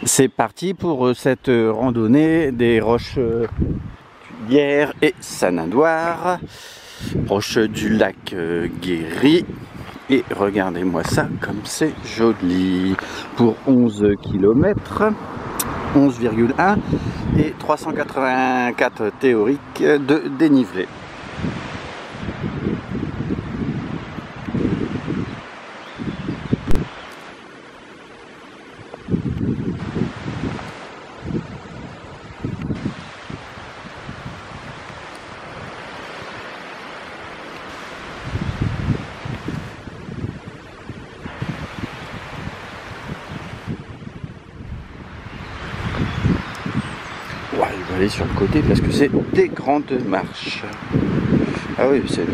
C'est parti pour cette randonnée des roches d'Hyères et Sannadoire, proche du lac Guéry. Et regardez-moi ça, comme c'est joli. Pour 11 km, 11,1 et 384 théoriques de dénivelé. Ouais, je vais aller sur le côté parce que c'est des grandes marches. Ah oui, c'est...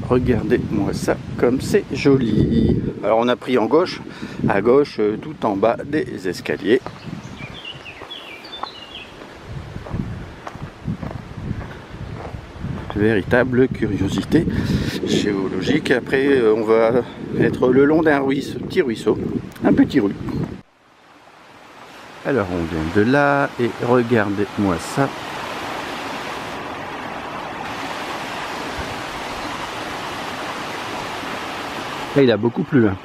Regardez-moi ça, comme c'est joli. Alors on a pris en gauche, à gauche, tout en bas des escaliers. Véritable curiosité géologique. Après on va être le long d'un ruisseau, petit ruisseau, un petit rue. Alors on vient de là et regardez-moi ça. Là, il a beaucoup plu hein.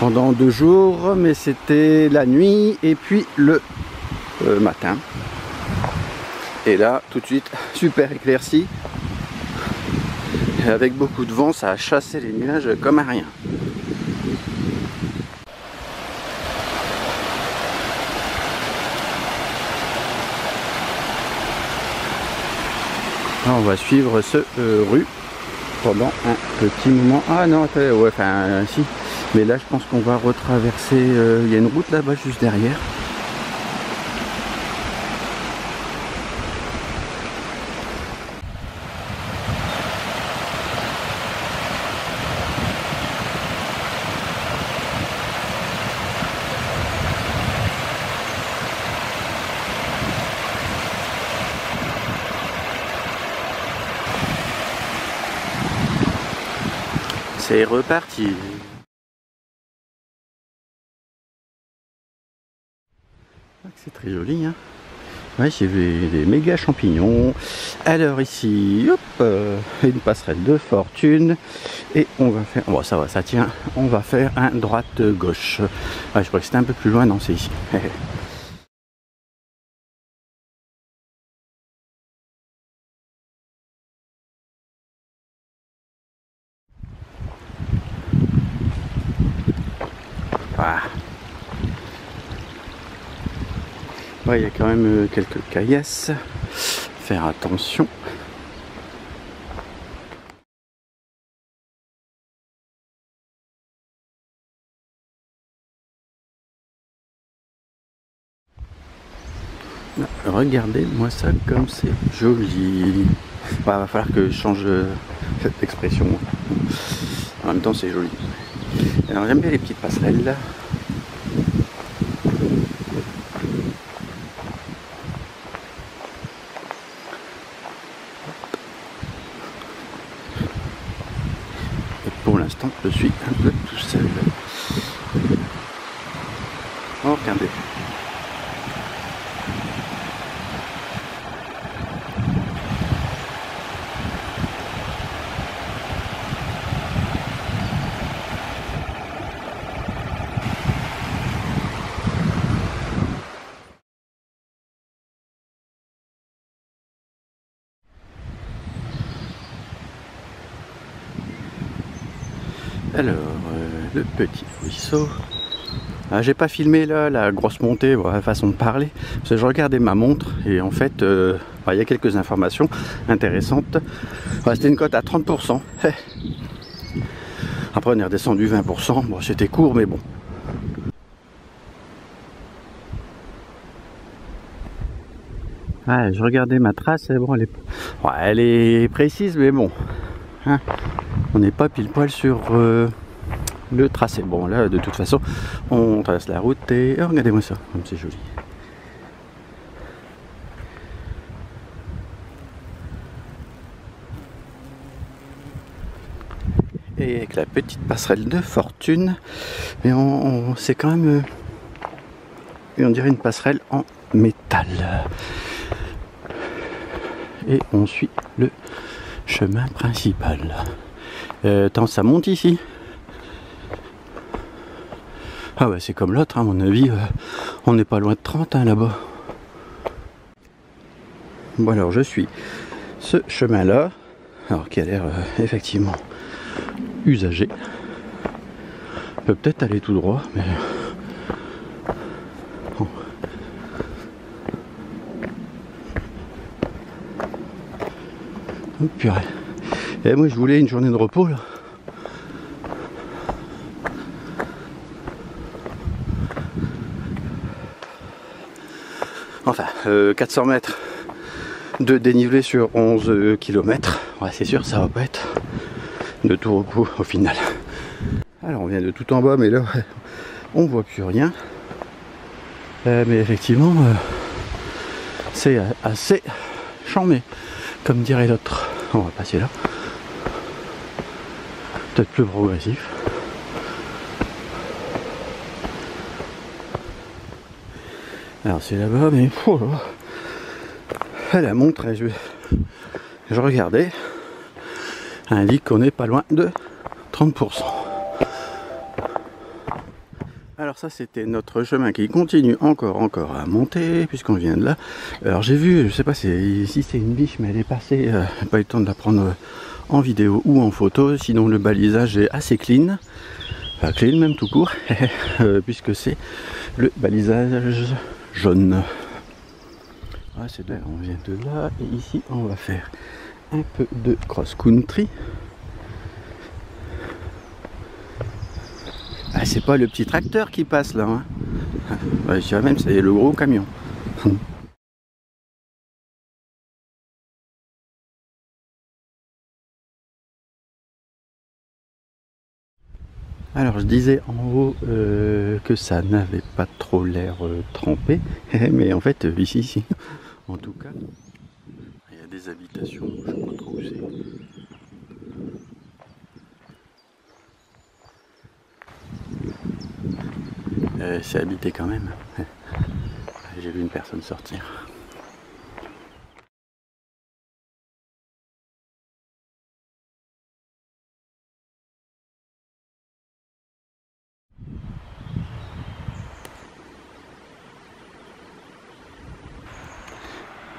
Pendant 2 jours, mais c'était la nuit et puis le matin. Et là, tout de suite, super éclairci. Et avec beaucoup de vent, ça a chassé les nuages comme à rien. Là, on va suivre ce rue pendant un petit moment. Ah non, attendez, ouais, enfin, si. Mais là, je pense qu'on va retraverser. Il y a une route là-bas juste derrière. C'est reparti. C'est très joli, hein. Ouais, j'ai vu des méga champignons. Alors ici, hop, une passerelle de fortune. Et on va faire... Bon, ça va, ça tient. On va faire un droite-gauche. Ouais, je crois que c'était un peu plus loin. Non, c'est ici. Voilà. Ouais, il y a quand même quelques caillasses. Faire attention. Regardez-moi ça comme c'est joli. Bah, va falloir que je change cette expression. En même temps, c'est joli. Alors j'aime bien les petites passerelles. Et pour l'instant, je suis un peu tout seul. Oh, regardez. Alors, le petit ruisseau. Ah, j'ai pas filmé là la grosse montée, voilà, façon de parler, parce que je regardais ma montre et en fait, il y a quelques informations intéressantes. C'était une cote à 30%. Après, on est redescendu 20%. Bon, c'était court, mais bon. Ah, je regardais ma trace, bon, elle est précise, mais bon. Hein, on n'est pas pile poil sur le tracé. Bon, là, de toute façon, on traverse la route et oh, regardez-moi ça, comme c'est joli. Et avec la petite passerelle de fortune. Mais c'est quand même... on dirait une passerelle en métal. Et on suit le chemin principal. Attends, ça monte ici. Ah ouais, c'est comme l'autre, à mon avis. On n'est pas loin de 30 là-bas. Bon alors, je suis ce chemin-là. Alors, qui a l'air effectivement usagé. On peut peut-être aller tout droit, mais... Oh. Oh, purée. Et moi, je voulais une journée de repos, là. Enfin, 400 mètres de dénivelé sur 11 km. Ouais, c'est sûr, ça va pas être de tout repos au final. Alors, on vient de tout en bas, mais là, on voit plus rien. Mais effectivement, c'est assez chambé, comme dirait l'autre. On va passer là. Peut-être plus progressif. Alors c'est là-bas, mais oh là, la montre, je regardais, elle indique qu'on est pas loin de 30%. Alors ça, c'était notre chemin qui continue encore à monter, puisqu'on vient de là. Alors j'ai vu, je sais pas si c'est une biche, mais elle est passée, j'ai pas eu le temps de la prendre en vidéo ou en photo, sinon le balisage est assez clean. Enfin clean même tout court, puisque c'est le balisage jaune. Ah, c'est là, on vient de là, et ici on va faire un peu de cross-country. Ah, c'est pas le petit tracteur qui passe là, hein. Ouais, je dirais même c'est le gros camion. Alors je disais en haut que ça n'avait pas trop l'air trempé, mais en fait ici, en tout cas, il y a des habitations, je sais pas trop où c'est. C'est habité quand même. J'ai vu une personne sortir.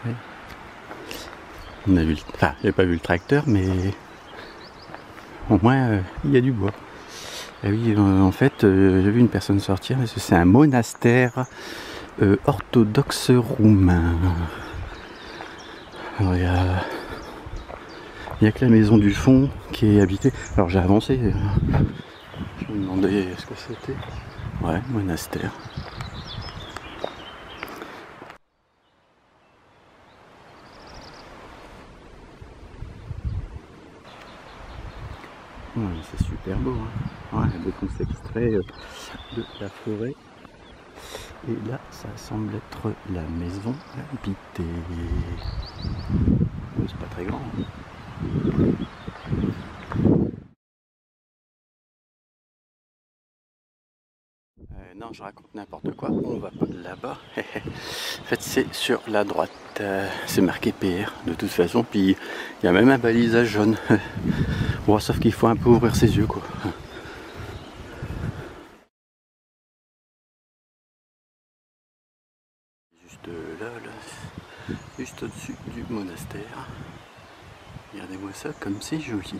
Ouais. On a vu, enfin, j'ai pas vu le tracteur, mais au moins il y a du bois. Et oui, en fait, j'ai vu une personne sortir, parce que c'est un monastère orthodoxe roumain. Alors il y a que la maison du fond qui est habitée. Alors j'ai avancé, je me demandais ce que c'était. Ouais, monastère. Ouais, c'est super beau, hein. Ouais, donc on s'extrait de la forêt. Et là, ça semble être la maison habitée. C'est pas très grand. Non, je raconte n'importe quoi. On va pas là-bas. En fait, c'est sur la droite. C'est marqué PR de toute façon. Puis il y a même un balisage jaune. Bon, sauf qu'il faut un peu ouvrir ses yeux, quoi. Juste là, juste au-dessus du monastère. Regardez-moi ça, comme c'est joli.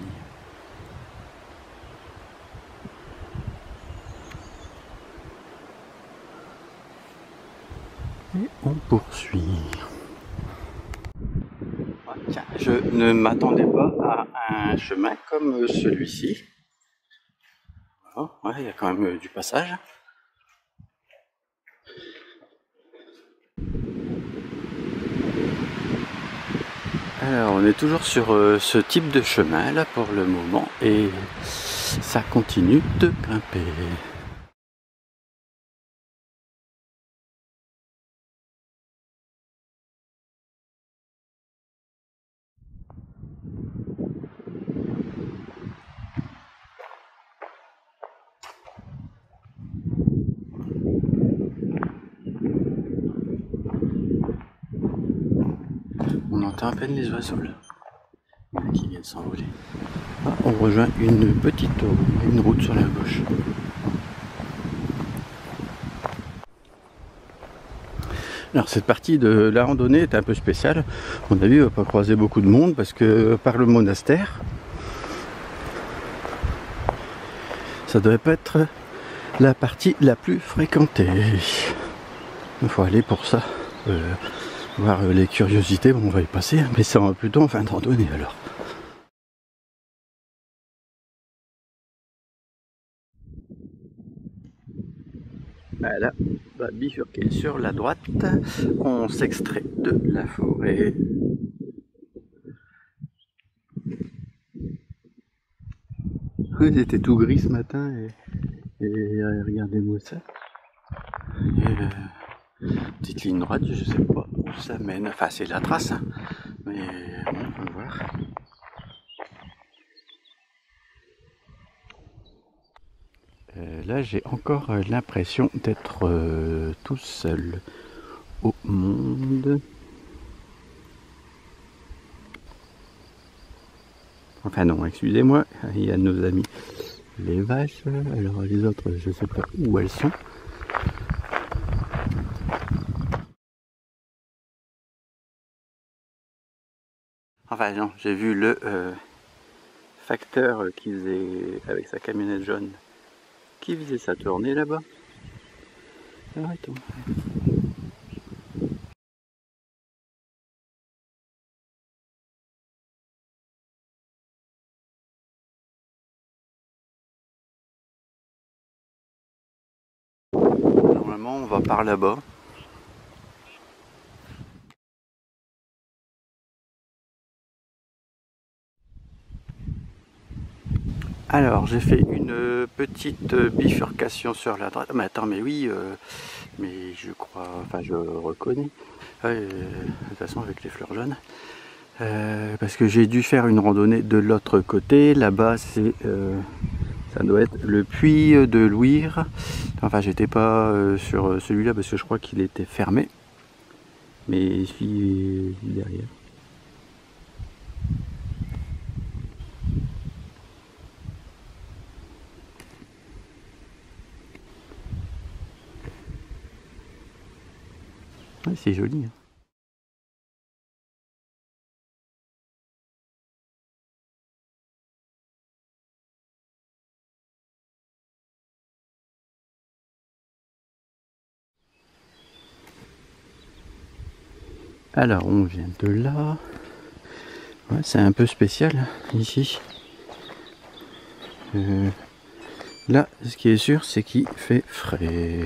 Et on poursuit. Ah, tiens, je ne m'attendais pas à un chemin comme celui-ci. Voilà, ouais, il y a quand même du passage. Alors, on est toujours sur ce type de chemin là pour le moment et ça continue de grimper. entend à peine les oiseaux là, qui viennent s'envoler. Ah, on rejoint une petite une route sur la gauche. Alors cette partie de la randonnée est un peu spéciale. On a vu, on va pas croiser beaucoup de monde parce que par le monastère, ça devrait pas être la partie la plus fréquentée. Il faut aller pour ça, voir les curiosités. Bon, on va y passer, mais ça va plutôt en fin de randonnée alors. Voilà, on va bifurquer sur la droite. On s'extrait de la forêt. C'était tout gris ce matin et regardez-moi ça. Petite ligne droite, je sais pas où ça mène. Enfin, c'est la trace, hein. Mais bon, on va voir. Là, j'ai encore l'impression d'être tout seul au monde. Enfin non, excusez-moi, il y a nos amis les vaches. Alors les autres, je sais pas où elles sont. Enfin non, j'ai vu le facteur qui faisait, avec sa camionnette jaune, qui faisait sa tournée là-bas. Arrêtons. Normalement, on va par là-bas. Alors, j'ai fait une petite bifurcation sur la droite. Mais attends, mais oui, mais je crois, enfin je reconnais. Ouais, de toute façon, avec les fleurs jaunes. Parce que j'ai dû faire une randonnée de l'autre côté. Là-bas, c'est, ça doit être le puits de Louire. Enfin, j'étais pas sur celui-là parce que je crois qu'il était fermé. Mais ici, derrière. Ouais, c'est joli. Hein. Alors, on vient de là. Ouais, c'est un peu spécial ici. Là, ce qui est sûr, c'est qu'il fait frais.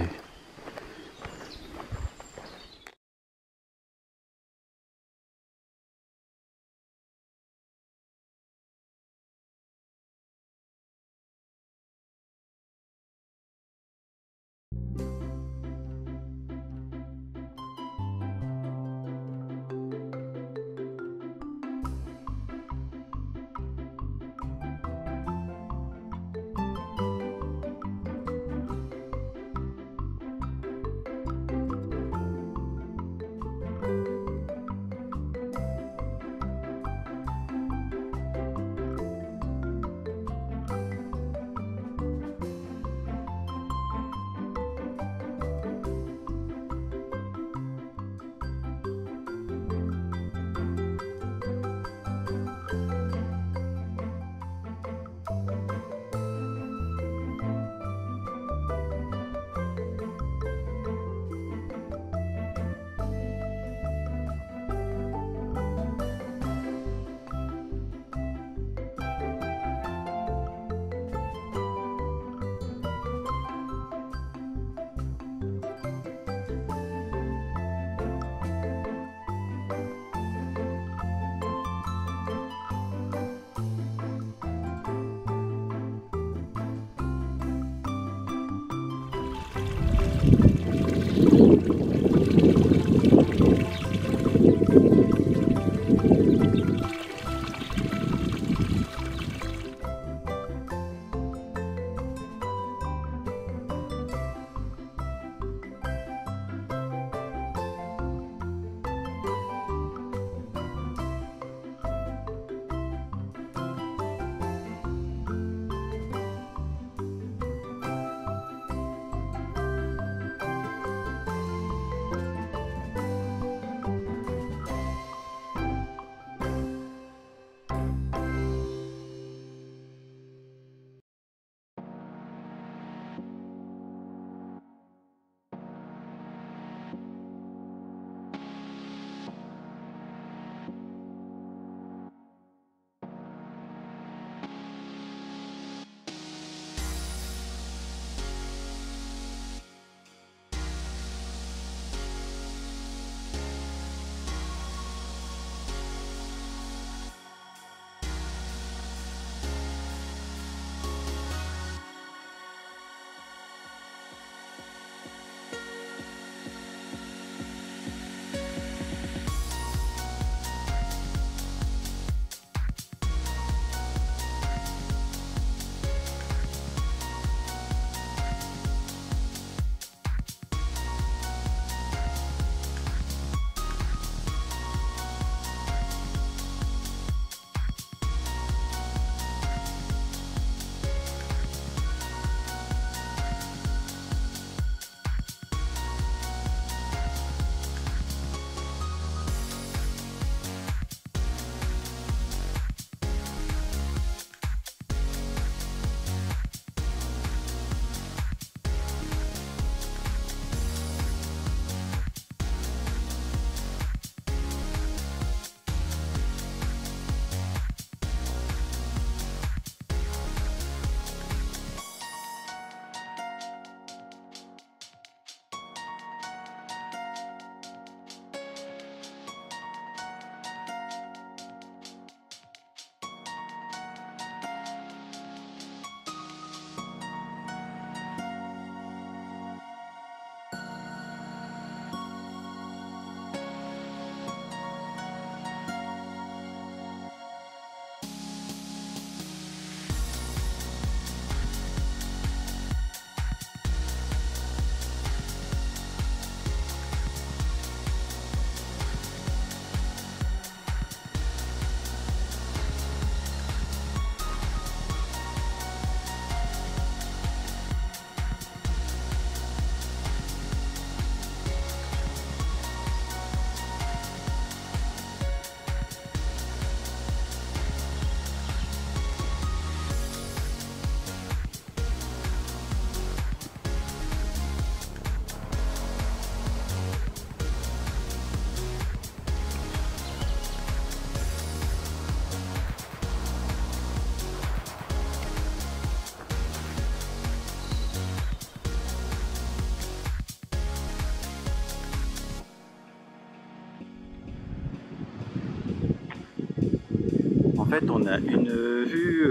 fait, on a une vue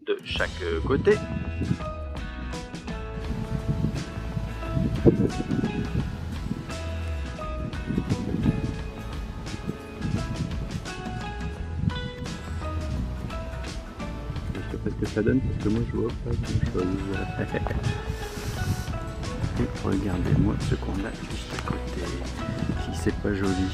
de chaque côté. Je sais pas ce que ça donne parce que moi je vois pas grand chose. Et regardez-moi ce qu'on a juste à côté. Si c'est pas joli.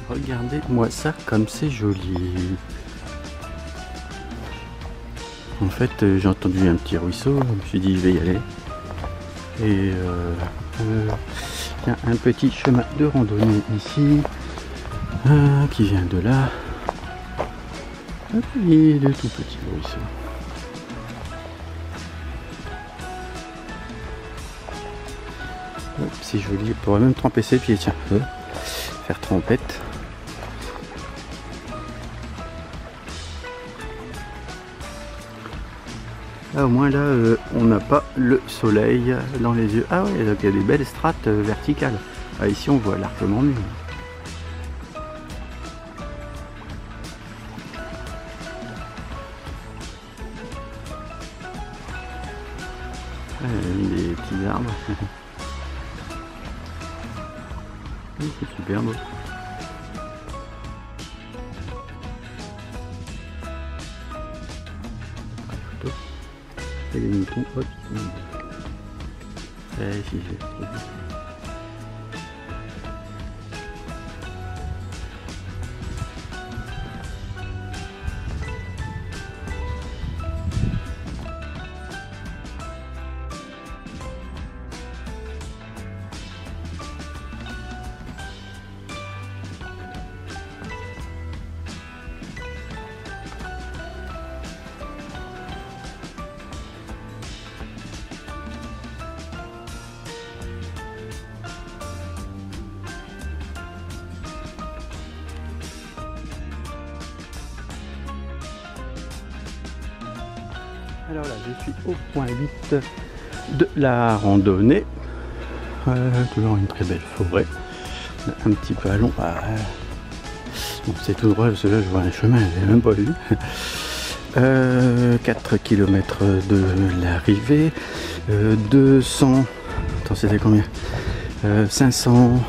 Regardez-moi ça comme c'est joli. En fait, j'ai entendu un petit ruisseau, je me suis dit je vais y aller. Et il y a un petit chemin de randonnée ici qui vient de là. Et le tout petit ruisseau. C'est joli, on pourrait même tremper ses pieds, tiens. Faire trempette. Ah, au moins là, on n'a pas le soleil dans les yeux. Ah ouais, donc il y a des belles strates verticales. Ah, ici on voit largement mieux. Des petits arbres. C'est super beau. Et les moutons, hop, ils sont... si j'ai trouvé. Alors là, je suis au point 8 de la randonnée. Toujours une très belle forêt. Un petit peu à long. Bon, c'est tout droit parce que là, je vois un chemin, je n'ai même pas vu. 4 km de l'arrivée. 200. Attends, c'était combien 500.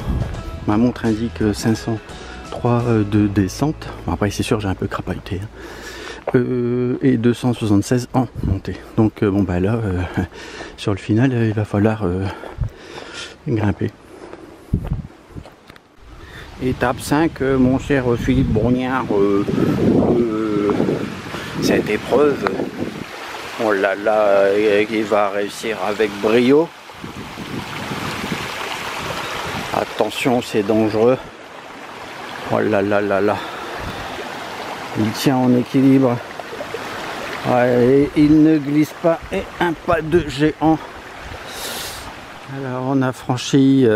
Ma montre indique 503 de descente. Bon, après, c'est sûr, j'ai un peu crapahuté. Et 276 en montée. Donc bon bah là sur le final il va falloir grimper. Étape 5, mon cher Philippe Brognard, cette épreuve, oh là là, il va réussir avec brio. Attention, c'est dangereux. Oh là là là là. Il tient en équilibre. Ouais, il ne glisse pas et un pas de géant. Alors on a franchi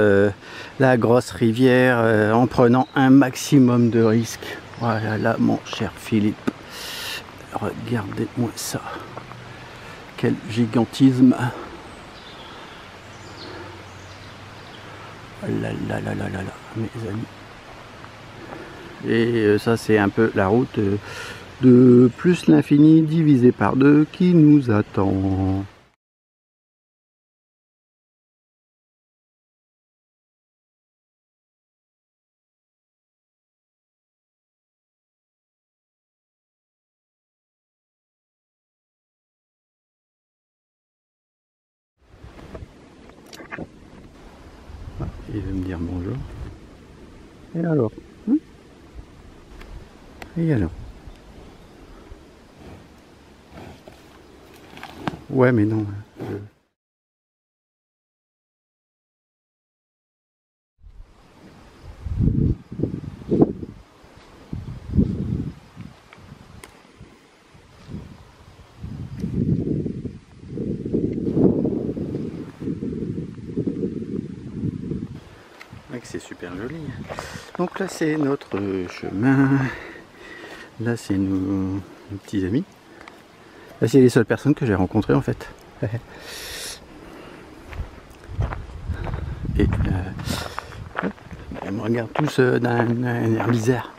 la grosse rivière en prenant un maximum de risques. Voilà là mon cher Philippe. Regardez-moi ça. Quel gigantisme. Là là là là là là, mes amis. Et ça c'est un peu la route de plus l'infini divisé par 2 qui nous attend. Il veut me dire bonjour. Et alors? Et alors? Ouais, mais non. C'est super joli. Donc là c'est notre chemin. Là c'est nos petits amis. Là c'est les seules personnes que j'ai rencontrées en fait. Et ils me regardent tous d'un air bizarre.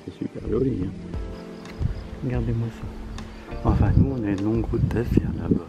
C'est super joli. Hein. Regardez-moi ça. Enfin, nous, on a une longue route à faire là-bas.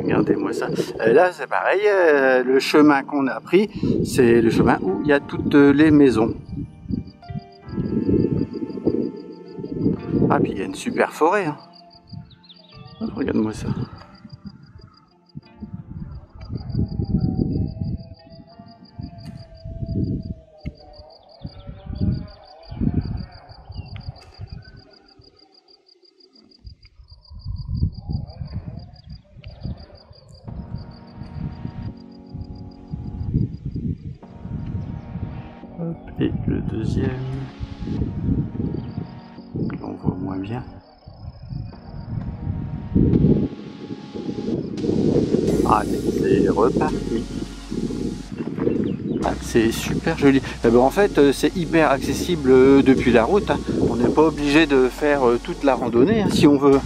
Regardez-moi ça. Là, c'est pareil. Le chemin qu'on a pris, c'est le chemin où il y a toutes les maisons. Ah, puis il y a une super forêt. Hein. Regarde-moi ça. Hop, et le deuxième. On voit moins bien. Ah, c'est reparti. Ah, c'est super joli. En fait, c'est hyper accessible depuis la route. Hein. On n'est pas obligé de faire toute la randonnée hein, si on veut.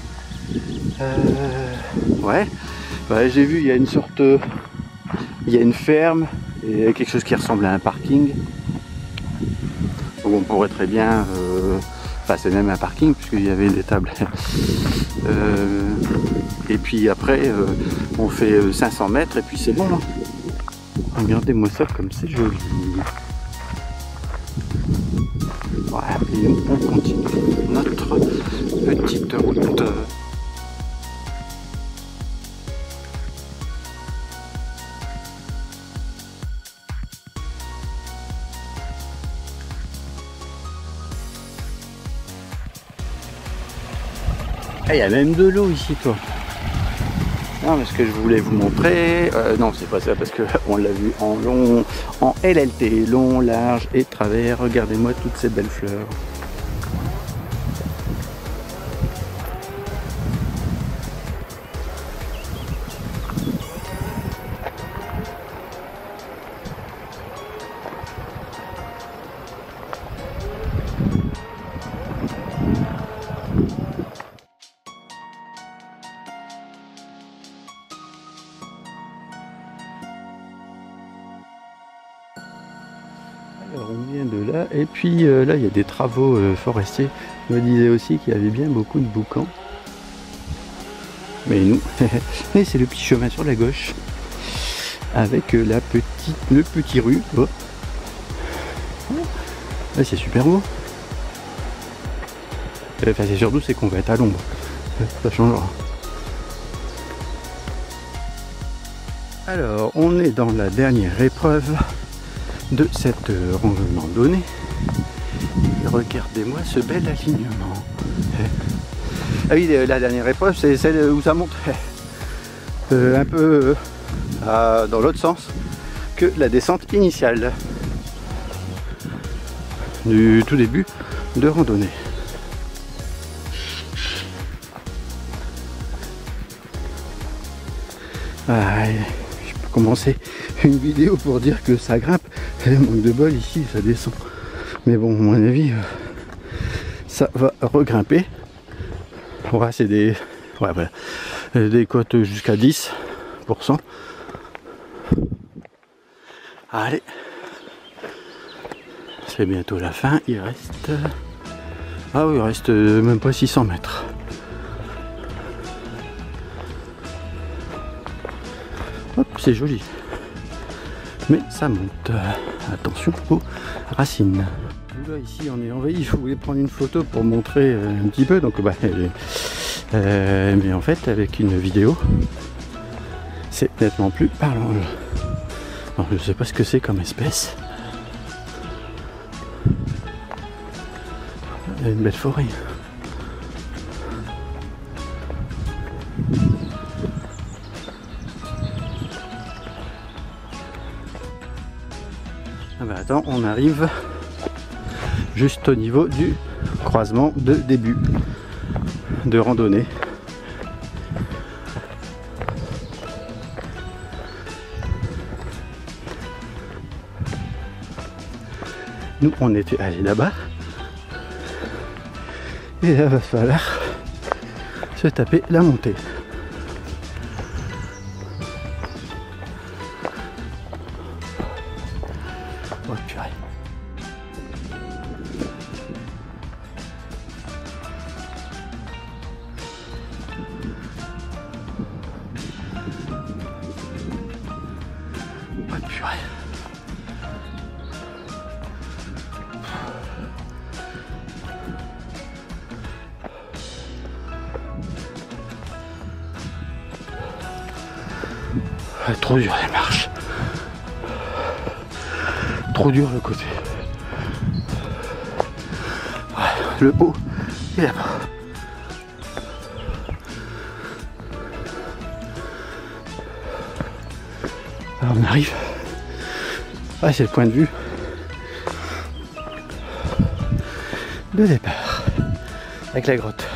Ouais. Bah, j'ai vu, il y a une sorte... il y a une ferme et quelque chose qui ressemble à un parking. Donc on pourrait très bien... Enfin, c'est même un parking puisqu'il y avait des tables. Et puis après, on fait 500 mètres et puis c'est bon. Là. Regardez-moi ça comme c'est joli. Voilà, et nous on continue notre petite route. Ah, il y a même de l'eau ici, toi. Non, mais ce que je voulais vous montrer, non, c'est pas ça, parce que on l'a vu en long, en LLT, long, large et travers. Regardez-moi toutes ces belles fleurs. Alors on vient de là, et puis là il y a des travaux forestiers. Je me disais aussi qu'il y avait bien beaucoup de boucans. Mais nous, mais c'est le petit chemin sur la gauche, avec le petit rue. Oh. Là c'est super beau. Enfin c'est surtout c'est qu'on va être à l'ombre. Ça changera. Alors on est dans la dernière épreuve de cette randonnée. Et regardez-moi ce bel alignement. Ah oui, la dernière épreuve, c'est celle où ça monte un peu dans l'autre sens que la descente initiale du tout début de randonnée. Ah, je peux commencer une vidéo pour dire que ça grimpe. Et manque de bol ici, ça descend. Mais bon, à mon avis, ça va regrimper. Ouais, c'est des... Ouais, voilà. Des cotes jusqu'à 10%. Allez. C'est bientôt la fin. Il reste... Ah oui, il reste même pas 600 mètres. Hop, c'est joli. Mais ça monte. Attention aux racines. Là, ici on est envahi. Je voulais prendre une photo pour montrer un petit peu. Donc, bah, mais en fait, avec une vidéo, c'est nettement plus parlant. Alors, je sais pas ce que c'est comme espèce. Il y a une belle forêt. Ah bah attends, on arrive juste au niveau du croisement de début de randonnée. Nous on était allés là-bas et là va falloir se taper la montée. Oh purée. Oh purée. Trop dur les marches. Trop dur le côté. Ouais, le haut et là-bas. Alors on arrive. Ah, c'est le point de vue de départ avec la grotte.